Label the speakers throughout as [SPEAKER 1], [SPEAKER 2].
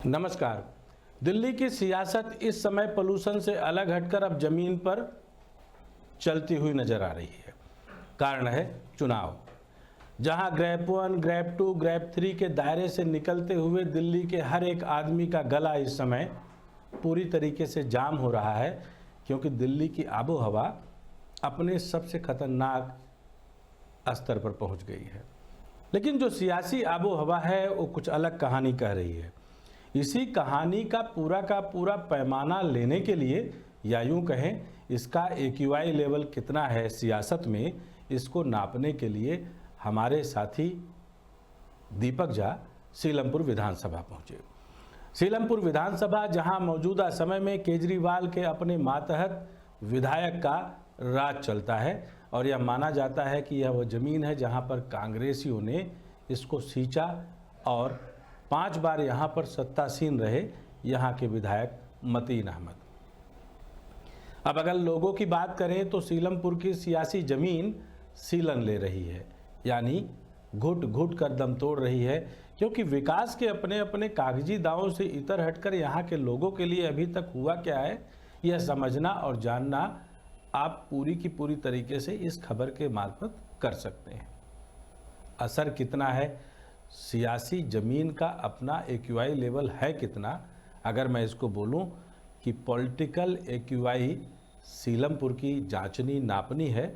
[SPEAKER 1] नमस्कार। दिल्ली की सियासत इस समय पोल्यूशन से अलग हटकर अब जमीन पर चलती हुई नजर आ रही है। कारण है चुनाव, जहां ग्रैप 1, ग्रैप 2, ग्रैप 3 के दायरे से निकलते हुए दिल्ली के हर एक आदमी का गला इस समय पूरी तरीके से जाम हो रहा है, क्योंकि दिल्ली की आबो हवा अपने सबसे खतरनाक स्तर पर पहुंच गई है। लेकिन जो सियासी आबो हवा है वो कुछ अलग कहानी कह रही है। इसी कहानी का पूरा पैमाना लेने के लिए, या यूं कहें इसका AQI लेवल कितना है सियासत में, इसको नापने के लिए हमारे साथी दीपक झा सीलमपुर विधानसभा पहुंचे। सीलमपुर विधानसभा जहां मौजूदा समय में केजरीवाल के अपने मातहत विधायक का राज चलता है, और यह माना जाता है कि यह वह जमीन है जहां पर कांग्रेसियों ने इसको सींचा और 5 बार यहाँ पर सत्तासीन रहे यहाँ के विधायक मतीन अहमद। अब अगर लोगों की बात करें तो सीलमपुर की सियासी जमीन सीलन ले रही है, यानी घुट घुट कर दम तोड़ रही है, क्योंकि विकास के अपने अपने कागजी दावों से इतर हटकर यहाँ के लोगों के लिए अभी तक हुआ क्या है, यह समझना और जानना आप पूरी की पूरी तरीके से इस खबर के मार्फत कर सकते हैं। असर कितना है, सियासी ज़मीन का अपना AQI लेवल है कितना, अगर मैं इसको बोलूं कि पॉलिटिकल AQI सीलमपुर की जांचनी नापनी है,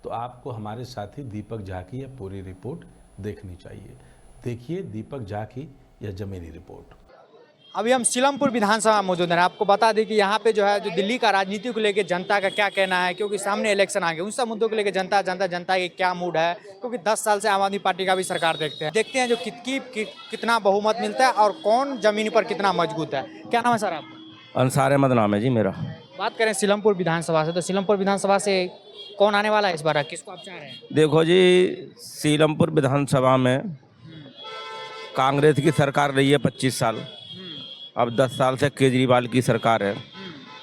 [SPEAKER 1] तो आपको हमारे साथी दीपक झा की यह पूरी रिपोर्ट देखनी चाहिए। देखिए दीपक झा की यह ज़मीनी रिपोर्ट।
[SPEAKER 2] अभी हम सीलमपुर विधानसभा मौजूद हैं। आपको बता दें कि यहाँ पे जो है, जो दिल्ली का राजनीति को लेकर जनता का क्या कहना है, क्योंकि सामने इलेक्शन आ गए, उन सब मुद्दों को लेकर जनता के क्या मूड है, क्योंकि 10 साल से आम आदमी पार्टी का भी सरकार देखते हैं जो कितना बहुमत मिलता है और कौन जमीन पर कितना मजबूत है। क्या नाम है सर आपका?
[SPEAKER 3] अंसार अहमद नाम है जी मेरा।
[SPEAKER 2] बात करें सीलमपुर विधानसभा से, तो सीलमपुर विधानसभा से कौन आने वाला है इस बार, किसको आप चाह रहे हैं?
[SPEAKER 3] देखो जी, सीलमपुर विधानसभा में कांग्रेस की सरकार रही है 25 साल। अब 10 साल से केजरीवाल की सरकार है।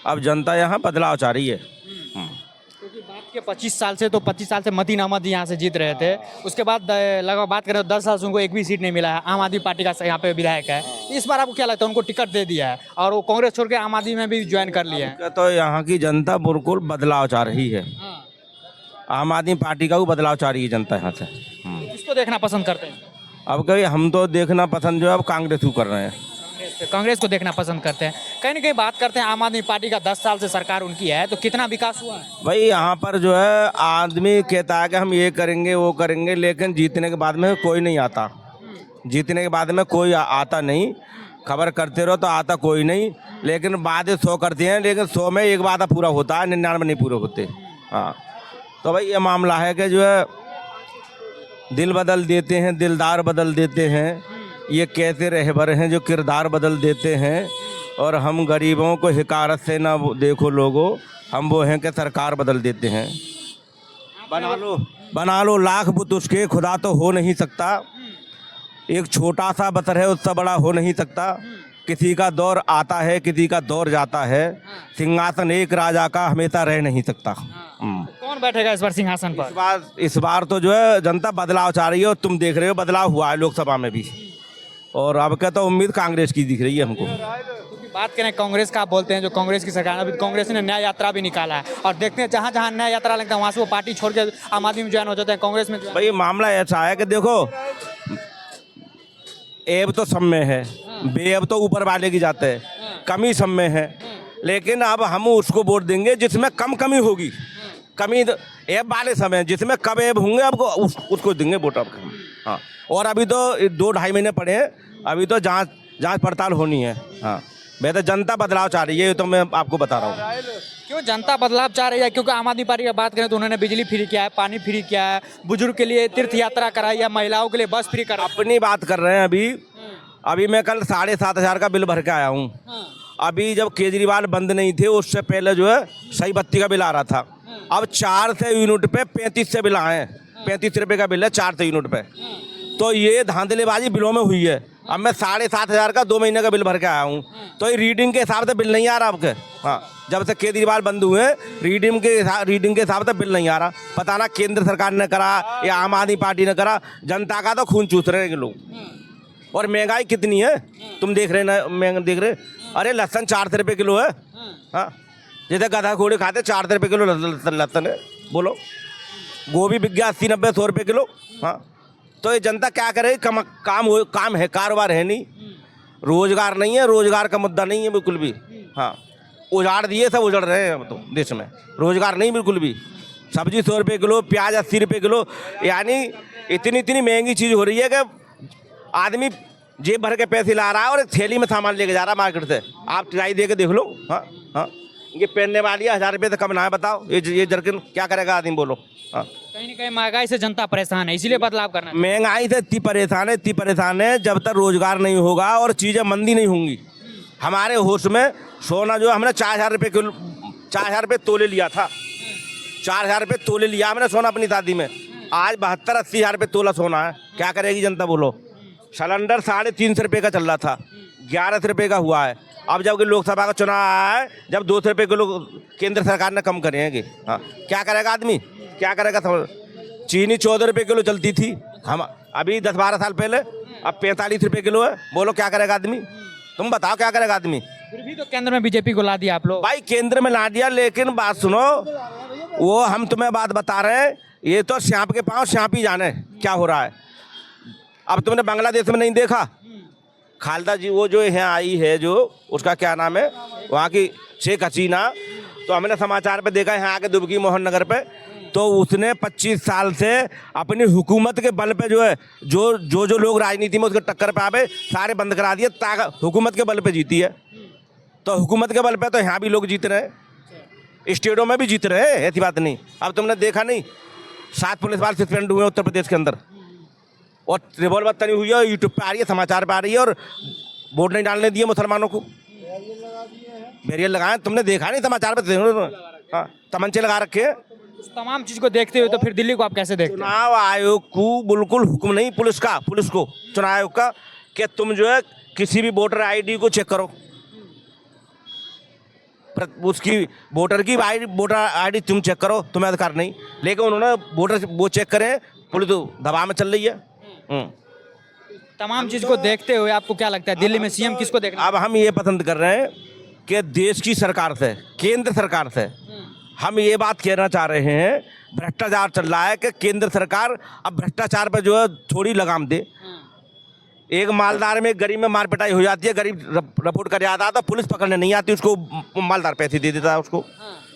[SPEAKER 3] अब जनता यहाँ बदलाव चाह रही है।
[SPEAKER 2] क्योंकि बात के 25 साल से, तो 25 साल से मतीन अहमद यहाँ से जीत रहे थे। उसके बाद लगभग बात करें तो 10 साल से उनको एक भी सीट नहीं मिला है। आम आदमी पार्टी का यहाँ पे विधायक है। इस बार आपको क्या लगता है, उनको टिकट दे दिया है और वो कांग्रेस छोड़ के आम आदमी में भी ज्वाइन कर लिया है?
[SPEAKER 3] तो यहाँ की जनता बिल्कुल बदलाव चाह रही है। आम आदमी पार्टी का भी बदलाव चाह रही है जनता यहाँ से।
[SPEAKER 2] किसको देखना पसंद करते हैं?
[SPEAKER 3] अब कभी हम तो देखना पसंद जो है अब कांग्रेस को कर रहे हैं।
[SPEAKER 2] कांग्रेस को देखना पसंद करते हैं। कहीं ना कहीं बात करते हैं आम आदमी पार्टी का 10 साल से सरकार उनकी है, तो कितना विकास हुआ है?
[SPEAKER 3] भाई यहाँ पर जो है आदमी कहता है कि हम ये करेंगे वो करेंगे, लेकिन जीतने के बाद में कोई नहीं आता। जीतने के बाद में कोई आता नहीं। खबर करते रहो तो आता कोई नहीं, लेकिन वादे 100 करते हैं, लेकिन 100 में एक वादा पूरा होता है, 99 नहीं पूरे होते। हाँ, तो भाई ये मामला है कि जो है दिल बदल देते हैं, दिलदार बदल देते हैं। ये कैसे रहबर हैं जो किरदार बदल देते हैं। और हम गरीबों को हिकारत से ना देखो लोगों, हम वो हैं कि सरकार बदल देते हैं। बना लो लाख बुत उसके, खुदा तो हो नहीं सकता। एक छोटा सा बतर है, उससे बड़ा हो नहीं सकता। किसी का दौर आता है, किसी का दौर जाता है। सिंहासन एक राजा का हमेशा रह नहीं सकता।
[SPEAKER 2] कौन बैठेगा इस बार सिंहासन पर?
[SPEAKER 3] इस बार तो जो है जनता बदलाव चाह रही है, और तुम देख रहे हो बदलाव हुआ है लोकसभा में भी। और अब क्या तो उम्मीद कांग्रेस की दिख रही है हमको।
[SPEAKER 2] बात करें कांग्रेस का, आप बोलते हैं जो कांग्रेस की सरकार, अभी कांग्रेस ने न्याय यात्रा भी निकाला है, और देखते हैं जहाँ जहाँ न्याय यात्रा लगता है वहाँ से वो पार्टी छोड़ के आम आदमी में ज्वाइन हो जाते हैं, कांग्रेस में।
[SPEAKER 3] भाई मामला ऐसा है कि देखो, एब तो सब में है, बेअब तो ऊपर वाले की जाते हैं, कमी सब में है। लेकिन अब हम उसको वोट देंगे जिसमें कम कमी होगी। कमी एब वाले समय जिसमें कम एब होंगे, आपको उसको देंगे वोट आपको। हाँ, और अभी तो 2-2.5 महीने पड़े हैं, अभी तो जांच पड़ताल होनी है। हाँ, मैं तो जनता बदलाव चाह रही है, ये तो मैं आपको बता रहा हूँ।
[SPEAKER 2] क्यों जनता बदलाव चाह रही है? क्योंकि आम आदमी पार्टी की बात करें तो उन्होंने बिजली फ्री किया है, पानी फ्री किया है, बुजुर्ग के लिए तीर्थ यात्रा कराई है, महिलाओं के लिए बस फ्री करा।
[SPEAKER 3] अपनी बात कर रहे हैं। अभी मैं कल 7,500 का बिल भर के आया हूँ। अभी जब केजरीवाल बंद नहीं थे उससे पहले जो है सही बत्ती का बिल आ रहा था। अब 4 से यूनिट पे 35 से बिल आए हैं। 35 रुपये का बिल है 4 से यूनिट पे। तो ये धांधलेबाजी बिलों में हुई है। अब मैं 7,500 का 2 महीने का बिल भर के आया हूँ, तो ये रीडिंग के हिसाब से बिल नहीं आ रहा आपके। हाँ, जब से केजरीवाल बंद हुए रीडिंग के हिसाब से बिल नहीं आ रहा। पता ना केंद्र सरकार ने करा या आम आदमी पार्टी ने करा, जनता का तो खून चूस रहे हैं लोग। और महंगाई कितनी है तुम देख रहे ना, महंगा देख रहे। अरे लहसन 4 रुपये किलो है। हाँ, जैसे गधा घोड़े खाते 4 रुपये किलो लहसन है। बोलो, गोभी बिक गया 80-90-100 रुपये किलो। हाँ, तो ये जनता क्या करे? काम है, कारोबार है नहीं, रोजगार नहीं है, रोजगार का मुद्दा नहीं है बिल्कुल भी। हाँ, उजाड़ दिए, सब उजड़ रहे हैं अब तो देश में, रोजगार नहीं बिल्कुल भी। सब्जी 100 रुपये किलो, प्याज 80 रुपये किलो, यानी इतनी महंगी चीज़ हो रही है कि आदमी जेब भर के पैसे ला रहा है और एक थैली में सामान लेके जा रहा है मार्केट से। आप ट्राई दे के देख लो। हाँ हाँ, ये पहनने वाली है 1000 रुपये से कम ना है, बताओ ये जर्किन क्या करेगा आदमी? बोलो। हाँ,
[SPEAKER 2] कहीं ना कहीं महंगाई से जनता परेशान है, इसीलिए बदलाव करना है।
[SPEAKER 3] महंगाई से इतनी परेशान है जब तक रोजगार नहीं होगा और चीज़ें मंदी नहीं होंगी। हमारे होश में सोना जो हमने 4000 रुपये किलो, 4000 रुपये तोले लिया था, 4000 रुपये तोले लिया हमने सोना अपनी शादी में। आज 72-80 हज़ार रुपये तोला सोना है। क्या करेगी जनता? बोलो। सिलेंडर 350 रुपये का चल रहा था, 11 रुपये का हुआ है। अब जब लोकसभा का चुनाव आया है, जब 2 रुपये किलो केंद्र सरकार ने कम करेंगे। हाँ, क्या करेगा आदमी? क्या करेगा? चीनी 14 रुपये किलो चलती थी हम अभी 10-12 साल पहले, अब 45 रुपये किलो है। बोलो क्या करेगा आदमी? तुम बताओ क्या करेगा आदमी?
[SPEAKER 2] फिर भी तो केंद्र में बीजेपी को ला दिया आप लोग।
[SPEAKER 3] भाई केंद्र में ला दिया, लेकिन बात सुनो, वो हम तुम्हें बात बता रहे हैं, ये तो सांप के पाँव सांप ही जाने क्या हो रहा है। अब तुमने बांग्लादेश में नहीं देखा? खालदा जी वो जो यहाँ आई है, जो उसका क्या नाम है, वहाँ की शेख हसीना, तो हमने समाचार पे देखा यहाँ आके दुबकी मोहन नगर पे, तो उसने 25 साल से अपनी हुकूमत के बल पे जो है, जो लोग राजनीति में उसके टक्कर पे आवे सारे बंद करा दिए, हुकूमत के बल पे जीती है। तो हुकूमत के बल पे तो यहाँ भी लोग जीत रहे हैं, स्टेटों में भी जीत रहे हैं, ऐसी बात नहीं। अब तुमने देखा नहीं, 7 पुलिस वाले सस्पेंड हुए उत्तर प्रदेश के अंदर, और रिवॉल्वर तनी हुई है, यूट्यूब पे आ रही है, समाचार पे आ रही है, और वोट नहीं डालने दिए मुसलमानों को, बैरियर लगाए। तुमने देखा नहीं समाचार पे? हाँ, तमंचे लगा रखे हैं।
[SPEAKER 2] तमाम चीज को देखते हुए तो फिर दिल्ली को आप कैसे देखते हैं?
[SPEAKER 3] चुनाव आयोग को बिल्कुल हुक्म नहीं, पुलिस को, चुनाव आयोग का, कि तुम जो है किसी भी वोटर आईडी को चेक करो, उसकी वोटर आईडी तुम चेक करो, तुम्हें अधिकार नहीं। लेकिन उन्होंने वो चेक करें, पुलिस तो दबाव में चल रही है।
[SPEAKER 2] तमाम चीज को देखते हुए आपको क्या लगता है दिल्ली में सीएम किसको देखना?
[SPEAKER 3] अब हम ये पसंद कर रहे हैं कि देश की सरकार से, केंद्र सरकार से हम ये बात कहना चाह रहे हैं, भ्रष्टाचार चल रहा है, कि केंद्र सरकार अब भ्रष्टाचार पर जो है थोड़ी लगाम दे। एक मालदार में गरीब में मार पिटाई हो जाती है, गरीब रिपोर्ट कर जाता है तो पुलिस पकड़ने नहीं आती, उसको मालदार पैसे दे देता है उसको।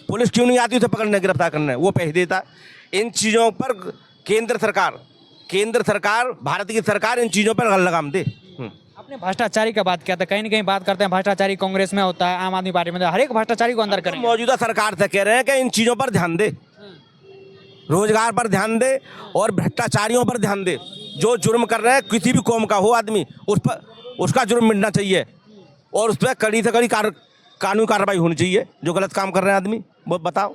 [SPEAKER 3] पुलिस क्यों नहीं आती उसे पकड़ने, गिरफ्तार करने? वो पैसे देता है। इन चीज़ों पर केंद्र सरकार, भारत की सरकार इन चीज़ों पर लगाम दे।
[SPEAKER 2] आपने भ्रष्टाचारी का बात किया था, कहीं ना कहीं बात करते हैं भ्रष्टाचारी कांग्रेस में होता है, आम आदमी पार्टी में, हर एक भ्रष्टाचारी को अंदर करें।
[SPEAKER 3] मौजूदा सरकार से कह रहे हैं कि इन चीज़ों पर ध्यान दे, रोजगार पर ध्यान दे और भ्रष्टाचारियों पर ध्यान दे। जो जुर्म कर रहे हैं, किसी भी कौम का हो आदमी, उस पर उसका जुर्म मिटना चाहिए, और उस पर कड़ी से कड़ी कानूनी कार्रवाई होनी चाहिए। जो गलत काम कर रहे हैं आदमी, वो बताओ।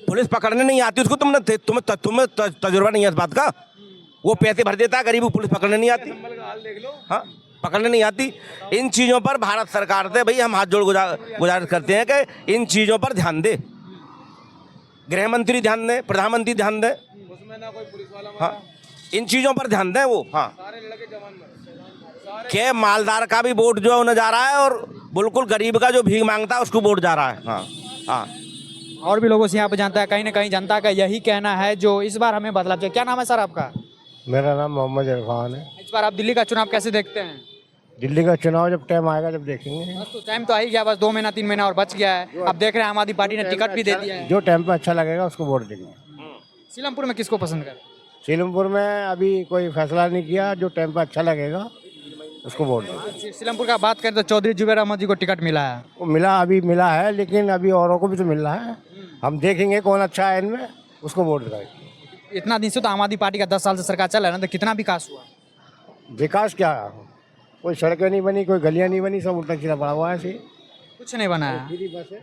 [SPEAKER 3] पुलिस पकड़ने नहीं आती उसको, तुम्हें तजुर्बा नहीं है इस बात का। वो पैसे भर देता है, गरीब को पुलिस पकड़ने नहीं आती। हाँ, पकड़ने नहीं आती। इन चीज़ों पर भारत सरकार से भाई हम हाथ जोड़ गुजारिश करते हैं कि इन चीज़ों पर ध्यान दे, गृह मंत्री ध्यान दें, प्रधानमंत्री ध्यान दें। हाँ, इन चीज़ों पर ध्यान दें वो। हाँ, के मालदार का भी वोट जो उन्हें जा रहा है, और बिल्कुल गरीब का जो भीख मांगता है उसको वोट जा रहा है। हाँ हाँ,
[SPEAKER 2] और भी लोगों से यहाँ पे जानता है, कहीं ना कहीं जनता का यही कहना है जो इस बार हमें बदलाव चाहिए। क्या नाम है सर आपका?
[SPEAKER 4] मेरा नाम मोहम्मद इरफान है।
[SPEAKER 2] इस बार आप दिल्ली का चुनाव कैसे देखते हैं?
[SPEAKER 4] दिल्ली का चुनाव जब टाइम आएगा जब देखेंगे।
[SPEAKER 2] बस तो टाइम तो आ ही गया, बस 2 महीना 3 महीना और बच गया है। अब देख रहे हैं आम आदमी पार्टी ने टिकट भी दे दिया है।
[SPEAKER 4] जो टाइम पे अच्छा लगेगा उसको वोट देंगे।
[SPEAKER 2] सीलमपुर में किसको पसंद कर?
[SPEAKER 4] सीलमपुर में अभी कोई फैसला नहीं किया, जो टाइम पे अच्छा लगेगा उसको वोट देंगे।
[SPEAKER 2] सीलमपुर का बात करें तो चौधरी जुबैर अहमद जी को टिकट मिला है।
[SPEAKER 4] वो अभी मिला है, लेकिन अभी औरों को भी तो मिल रहा है। हम देखेंगे कौन अच्छा है इनमें, उसको वोट देंगे।
[SPEAKER 2] इतना दिन से तो आम आदमी पार्टी का 10 साल से सरकार चल रहा है ना, तो कितना विकास हुआ?
[SPEAKER 4] विकास क्या, कोई सड़कें नहीं बनी, कोई गलियां नहीं बनी, सब उल्टा सीधा पड़ा हुआ है।
[SPEAKER 2] कुछ नहीं बना है।
[SPEAKER 4] फ्री बस है,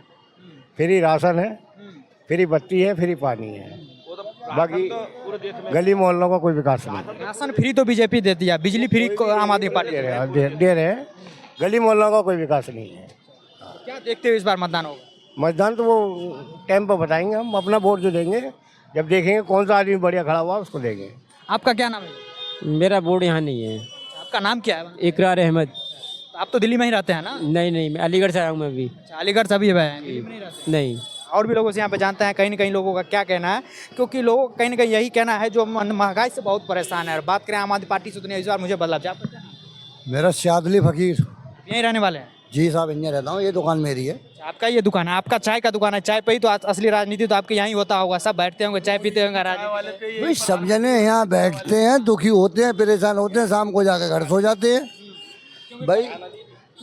[SPEAKER 4] फ्री राशन है, फ्री बत्ती है, फ्री पानी है, बाकी गली मोहल्लों का कोई विकास नहीं।
[SPEAKER 2] राशन फ्री तो बीजेपी देती है, बिजली फ्री आम आदमी पार्टी
[SPEAKER 4] दे रहे हैं, गली मोहल्लों का कोई विकास नहीं है।
[SPEAKER 2] क्या देखते हुए इस बार मतदान होगा?
[SPEAKER 4] मतदान तो वो टाइम पर बताएंगे, हम अपना वोट जो देंगे जब देखेंगे कौन सा आदमी बढ़िया खड़ा हुआ उसको देंगे।
[SPEAKER 2] आपका क्या नाम है?
[SPEAKER 5] मेरा बोर्ड यहाँ नहीं है।
[SPEAKER 2] आपका नाम क्या है?
[SPEAKER 5] इकरार अहमद।
[SPEAKER 2] तो आप तो दिल्ली में ही रहते हैं ना?
[SPEAKER 5] नहीं, मैं अलीगढ़ से आया हूँ मैं अभी।
[SPEAKER 2] अच्छा, अलीगढ़ से अभी हैं, दिल्ली में नहीं रहते?
[SPEAKER 5] नहीं।
[SPEAKER 2] और भी लोगों से यहाँ पे जानते हैं कहीं ना कहीं लोगों का क्या कहना है, क्योंकि लोगों का कहीं ना कहीं यही कहना है जो महंगाई से बहुत परेशान है। और बात करें आम आदमी पार्टी से, तो इस बार मुझे बदलाव आप पता है?
[SPEAKER 4] मेरा शादली फकीर।
[SPEAKER 2] यहीं रहने वाले हैं?
[SPEAKER 4] जी साहब, यहीं रहता हूँ, ये दुकान मेरी है।
[SPEAKER 2] अच्छा, आपका ये दुकान है, आपका चाय का दुकान है। चाय पे ही तो असली राजनीति तो आपके यहीं होता होगा, सब बैठते होंगे, चाय पीते होंगे, राजनीति।
[SPEAKER 4] भाई सब जने यहाँ बैठते हैं, दुखी होते हैं, परेशान होते हैं, शाम को जाकर घर सो जाते हैं।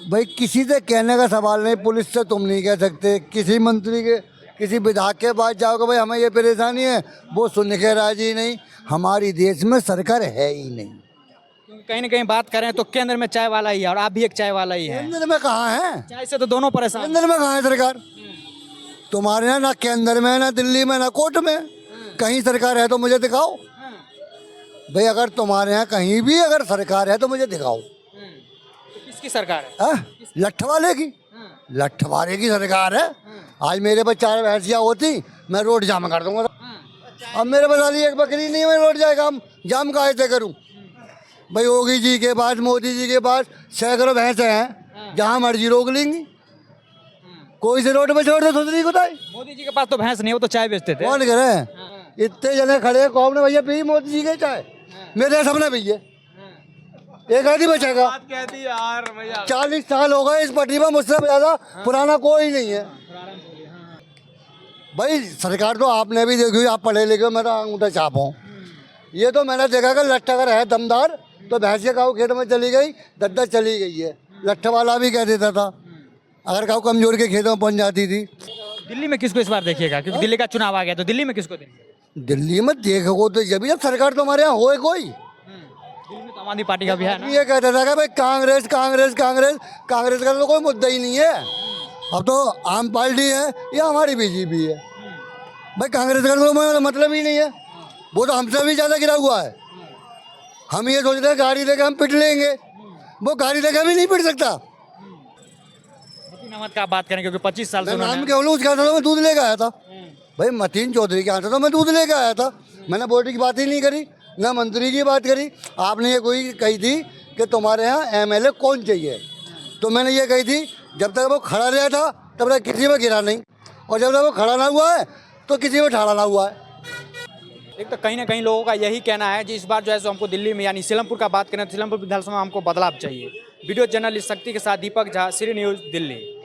[SPEAKER 4] भाई किसी से कहने का सवाल नहीं, पुलिस से तुम नहीं कह सकते, किसी मंत्री के, किसी विधायक के पास जाओगे भाई हमें ये परेशानी है, वो सुन के राजी नहीं। हमारी देश में सरकार है ही नहीं।
[SPEAKER 2] क्योंकि कहीं ना कहीं बात करें तो केंद्र में चाय वाला ही है और आप भी एक चाय वाला ही है।
[SPEAKER 4] केंद्र में कहाँ है?
[SPEAKER 2] चाय से तो दोनों परेशान।
[SPEAKER 4] केंद्र में कहाँ है सरकार? तुम्हारे यहाँ ना केंद्र में, ना दिल्ली में, ना कोर्ट में, कहीं सरकार है तो मुझे दिखाओ। भाई अगर तुम्हारे यहाँ कहीं भी अगर सरकार है तो मुझे दिखाओ।
[SPEAKER 2] तो किसकी सरकार है?
[SPEAKER 4] लठ वाले की, लठ वाले की सरकार है। आज मेरे पास 4 भैंसियाँ होती, मैं रोड जाम कर दूंगा। अब मेरे पास वाली एक बकरी नहीं है, मैं रोड जाएगा जाम काहे से करूँ? भाई योगी जी के पास, मोदी जी के पास सैकड़ों भैंसे हैं, जहाँ मर्जी रोक लेंगी। कोई से रोड पे छोड़ दे सुधरी को।
[SPEAKER 2] मोदी जी के पास तो भैंस नहीं, वो तो चाय बेचते थे।
[SPEAKER 4] कौन करे? इतने जने खड़े हैं, कौन भैया पी मोदी जी के चाय? मेरे सबने पी है, एक आदि बचेगा। 40 साल हो गए इस पटरी पर, मुझसे ज्यादा पुराना कोई नहीं है। भाई सरकार तो आपने भी देखी, आप पढ़े लिखे हो, मैं तो अंगूठा छाप हूँ। ये तो मैंने देखा कि लट्ठा अगर है दमदार तो भैंसिया काऊ खेत में चली गई, दद्दा चली गई है। लट्ठा वाला भी कह देता था, अगर काऊ कमजोर के खेतों में पहुंच जाती थी।
[SPEAKER 2] दिल्ली में किसको इस बार देखिएगा, क्योंकि दिल्ली का चुनाव आ गया, तो दिल्ली में किसको देंगे?
[SPEAKER 4] दिल्ली में देखो तो जब सरकार तुम्हारे यहाँ होए कोई।
[SPEAKER 2] दिल्ली में तो आम आदमी पार्टी का भी है ना।
[SPEAKER 4] ये कहता था कि भाई कांग्रेस कांग्रेस कांग्रेस, कांग्रेस का तो कोई मुद्दा ही नहीं है। अब तो आम पार्टी है या हमारी बीजेपी है। भाई कांग्रेस का तो मतलब ही नहीं है, वो तो हमसे भी ज़्यादा गिरा हुआ है। हम ये सोच रहे हैं गाड़ी लेके हम पिट लेंगे, वो गाड़ी लेके भी नहीं पिट सकता।
[SPEAKER 2] मतीन अहमद का बात करें, क्योंकि 25 साल से
[SPEAKER 4] मैं नाम
[SPEAKER 2] उन्होंने-
[SPEAKER 4] क्या बोलूं, उसके हाथ मैं दूध लेके आया था। भाई मतीन चौधरी के हाथ तो मैं दूध लेके आया था, मैंने वोट की बात ही नहीं करी, ना मंत्री की बात करी। आपने ये कोई कही थी कि तुम्हारे यहाँ MLA कौन चाहिए, तो मैंने ये कही थी जब तक वो खड़ा रहा था तब तक किसी में गिरा नहीं, और जब तक वो खड़ा ना हुआ है तो किसी में ठाड़ा ना हुआ है।
[SPEAKER 2] एक तो कहीं ना कहीं लोगों का यही कहना है कि इस बार जो है सो हमको दिल्ली में, यानी सीलमपुर का बात करें तो सीलमपुर विधानसभा में हमको बदलाव चाहिए। वीडियो जर्नलिस्ट शक्ति के साथ दीपक झा, श्री न्यूज़, दिल्ली।